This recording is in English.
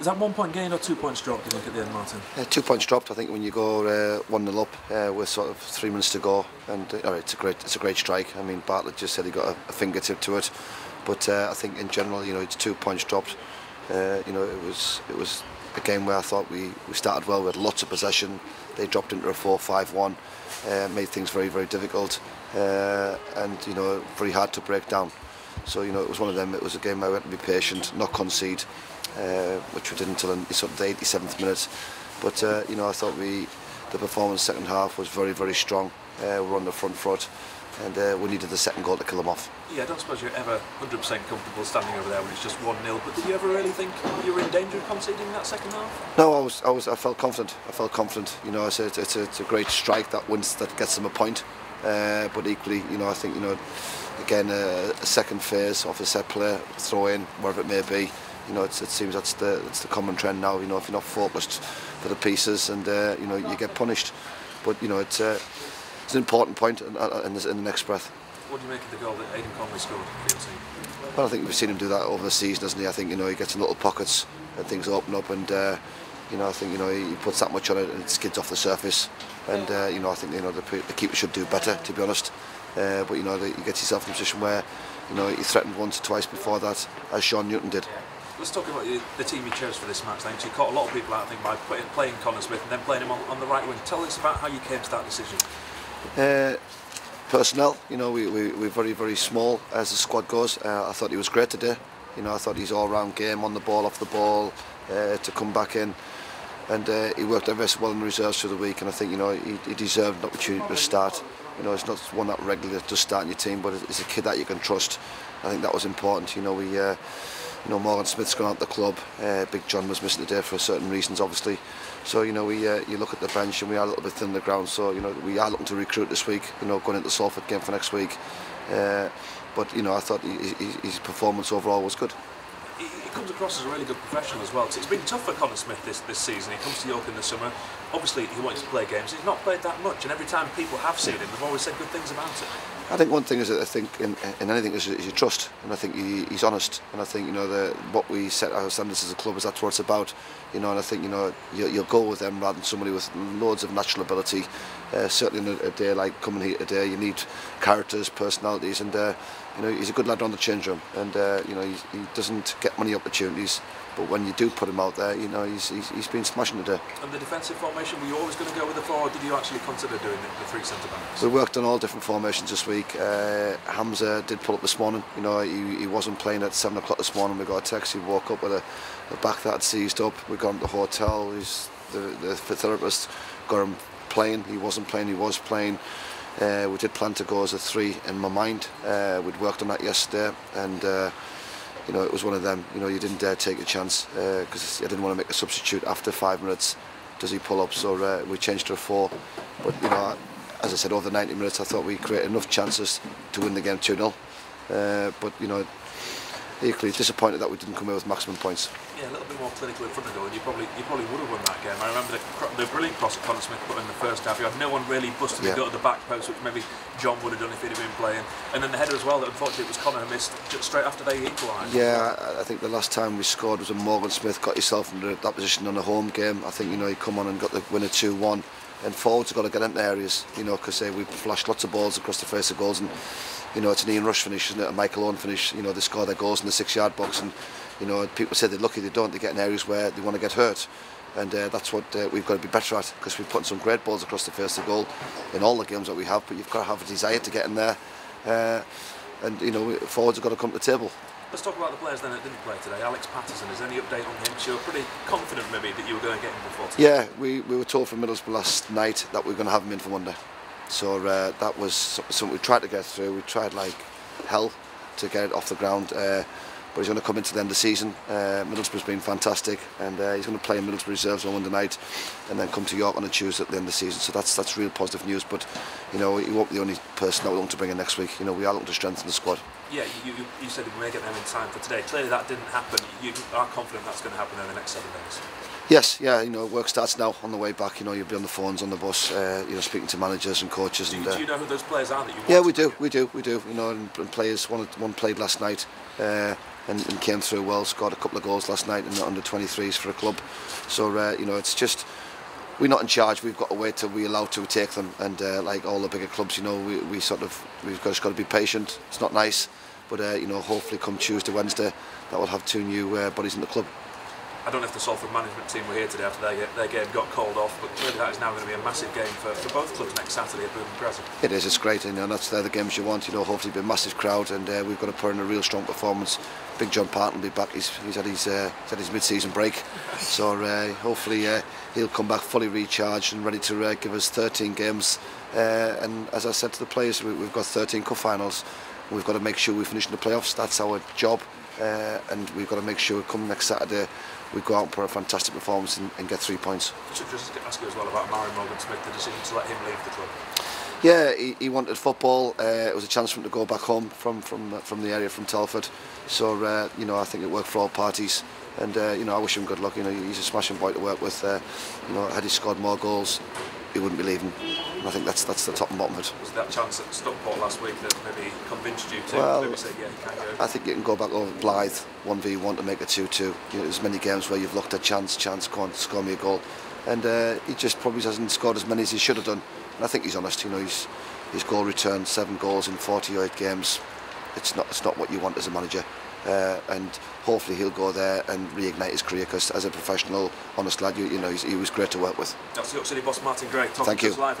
Is that 1 point gained or 2 points dropped, do you think, at the end, Martin? 2 points dropped. I think when you go 1-0 up with sort of 3 minutes to go, and it's a great strike. I mean, Bartlett just said he got a fingertip to it, but I think in general, it's 2 points dropped. It was a game where I thought we started well. We had lots of possession. They dropped into a 4-5-1, made things very, very difficult, and very hard to break down. So it was one of them. It was a game where we had to be patient, not concede. Which we did until the 87th minute, but I thought the performance second half was very, very strong. We were on the front foot, and we needed the second goal to kill them off. Yeah, I don't suppose you're ever 100% comfortable standing over there when it's just 1-0. But did you ever really think you were in danger of conceding that second half? No, I felt confident. I said it's a great strike that wins, that gets them a point. But equally, I think again a second phase of a set play, throw in, wherever it may be. It seems that's the common trend now. If you're not focused for the pieces, and you get punished. But it's an important point in the next breath. What do you make of the goal that Aidan Conley scored for your team? Well, I think we've seen him do that over the season, hasn't he? I think he gets in little pockets and things open up, and I think he puts that much on it and it skids off the surface. And I think the keeper should do better, to be honest. But he gets himself in a position where he threatened once or twice before that, as Sean Newton did. Let's talk about the team you chose for this match then. So you caught a lot of people out, I think, by playing Connor Smith and then playing him on the right wing. Tell us about how you came to that decision. Personnel, we're very, very small as the squad goes. I thought he was great today. I thought his all-round game, on the ball, off the ball, to come back in. And he worked very well in reserves through the week, and I think he deserved an opportunity to start. It's not one that regularly does start in your team, but it's a kid that you can trust. I think that was important. Morgan Smith's gone out the club. Big John was missing today for certain reasons, obviously. So you look at the bench, and we are a little bit thin on the ground. So we are looking to recruit this week. Going into the Salford game for next week. But I thought his performance overall was good. He comes across as a really good professional as well. It's been tough for Connor Smith this season. He comes to York in the summer. Obviously, he wants to play games. He's not played that much, and every time people have seen him, they've always said good things about it. I think one thing is that I think in anything is your trust, and I think he's honest, and I think what we set our standards as a club is that's what it's about, and I think you'll go with them rather than somebody with loads of natural ability. Certainly in a day like coming here today, you need characters, personalities, and he's a good lad on the change room, and he doesn't get many opportunities. But when you do put him out there, he's been smashing today. And the defensive formation, were you always going to go with the 4, or did you actually consider doing the 3 centre backs? We worked on all different formations this week. Hamza did pull up this morning. He wasn't playing at 7 o'clock this morning. We got a text. He woke up with a back that had seized up. We got him to the hotel. The therapist got him playing. He wasn't playing. He was playing. We did plan to go as a 3 in my mind. We'd worked on that yesterday, and it was one of them. You didn't dare take a chance because I didn't want to make a substitute after 5 minutes. Does he pull up? So we changed to a 4. But as I said, over the 90 minutes, I thought we created enough chances to win the game 2-0. But equally disappointed that we didn't come away with maximum points. Yeah, a little bit more clinical in front of goal, and you probably would have won that game. I remember the brilliant cross that Connor Smith put in the first half. You had no one really busting the gut at the back post, which maybe John would have done if he'd have been playing. And then the header as well, that unfortunately it was Connor who missed just straight after they equalised. Yeah, I think the last time we scored was when Morgan Smith got himself into that position on a home game. I think he come on and got the winner 2-1. And forwards have got to get into areas, because we flashed lots of balls across the face of goals, and it's an Ian Rush finish, isn't it? A Michael Owen finish. They score their goals in the 6-yard box, and people say they're lucky they don't. They get in areas where they want to get hurt, and that's what we've got to be better at, because we've put some great balls across the face of goal in all the games that we have. But you've got to have a desire to get in there, and forwards have got to come to the table. Let's talk about the players then that didn't play today. Alex Patterson, is there any update on him? So you were pretty confident maybe that you were going to get him before today. Yeah, we were told from Middlesbrough last night that we were going to have him in for Monday. So that was something we tried to get through. We tried like hell to get it off the ground. But he's going to come into the end of the season. Middlesbrough's been fantastic, and he's going to play in Middlesbrough reserves on Monday night, and then come to York on a Tuesday at the end of the season. So that's real positive news. But he won't be the only person that we're looking to bring in next week. We are looking to strengthen the squad. Yeah, you said we may get them in time for today. Clearly that didn't happen. You are confident that's going to happen in the next 7 days. Yes, yeah. Work starts now on the way back. You'll be on the phones, on the bus. Speaking to managers and coaches. Do you know who those players are that you want? Yeah, we do. And players. One played last night. and came through well. Scored a couple of goals last night in the under-23s for a club. So you know, it's just, we're not in charge. We've got to wait till we're allowed to take them. And like all the bigger clubs, you know, we've just got to be patient. It's not nice, but you know, hopefully come Tuesday, Wednesday, that we'll have 2 new bodies in the club. I don't know if the Salford management team were here today after their game got called off, but clearly that is now going to be a massive game for both clubs next Saturday at Bootham Crescent. It is, it's great, and you know, that's the games you want. You know, hopefully it'll be a massive crowd, and we've got to put in a real strong performance. Big John Parton will be back. He's had his mid-season break, so hopefully he'll come back fully recharged and ready to give us 13 games. And as I said to the players, we've got 13 cup finals. We've got to make sure we finish in the playoffs. That's our job, and we've got to make sure come next Saturday we go out and put a fantastic performance and get 3 points. Just ask you as well about Murray Morgan-Smith, the decision to let him leave the club. Yeah, he wanted football. It was a chance for him to go back home from the area, from Telford. So you know, I think it worked for all parties. And you know, I wish him good luck. You know, he's a smashing boy to work with. You know, had he scored more goals, he wouldn't be leaving. And I think that's the top and bottom of it. Was that chance at Stockport last week that maybe convinced you to maybe say, yeah, you can go? I think you can go back over Blythe 1v1 to make it 2-2. You know, there's many games where you've looked at chance, go on, score me a goal, and he just probably hasn't scored as many as he should have done. And I think he's honest. You know, his goal return, 7 goals in 48 games. It's not what you want as a manager. And hopefully he'll go there and reignite his career, because as a professional, honest lad, you know, he was great to work with. That's York City boss Martin Gray. Thank you.